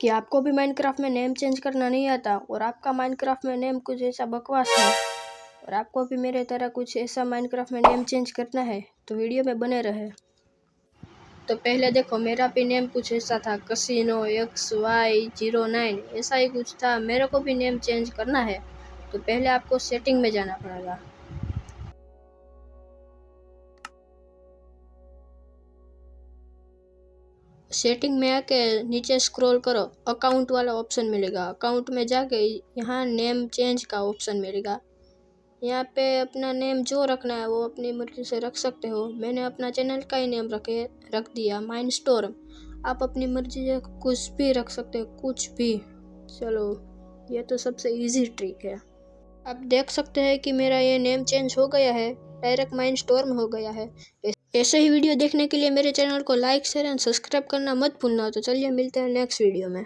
कि आपको भी माइनक्राफ्ट में नेम चेंज करना नहीं आता और आपका माइनक्राफ्ट में नेम कुछ ऐसा बकवास है और आपको भी मेरे तरह कुछ ऐसा माइनक्राफ्ट में नेम चेंज करना है तो वीडियो में बने रहे। तो पहले देखो, मेरा भी नेम कुछ ऐसा था, कसिनो XY09 ऐसा ही कुछ था। मेरे को भी नेम चेंज करना है तो पहले आपको सेटिंग में जाना पड़ेगा। सेटिंग में आके नीचे स्क्रॉल करो, अकाउंट वाला ऑप्शन मिलेगा। अकाउंट में जाके यहाँ नेम चेंज का ऑप्शन मिलेगा। यहाँ पे अपना नेम जो रखना है वो अपनी मर्जी से रख सकते हो। मैंने अपना चैनल का ही नेम रख दिया माइनस्टॉर्म। आप अपनी मर्जी से कुछ भी रख सकते हो, कुछ भी। चलो, ये तो सबसे इजी ट्रिक है। आप देख सकते हैं कि मेरा ये नेम चेंज हो गया है, डायरेक्ट माइनस्टॉर्म हो गया है। ऐसे ही वीडियो देखने के लिए मेरे चैनल को लाइक शेयर एंड सब्सक्राइब करना मत भूलना। तो चलिए मिलते हैं नेक्स्ट वीडियो में।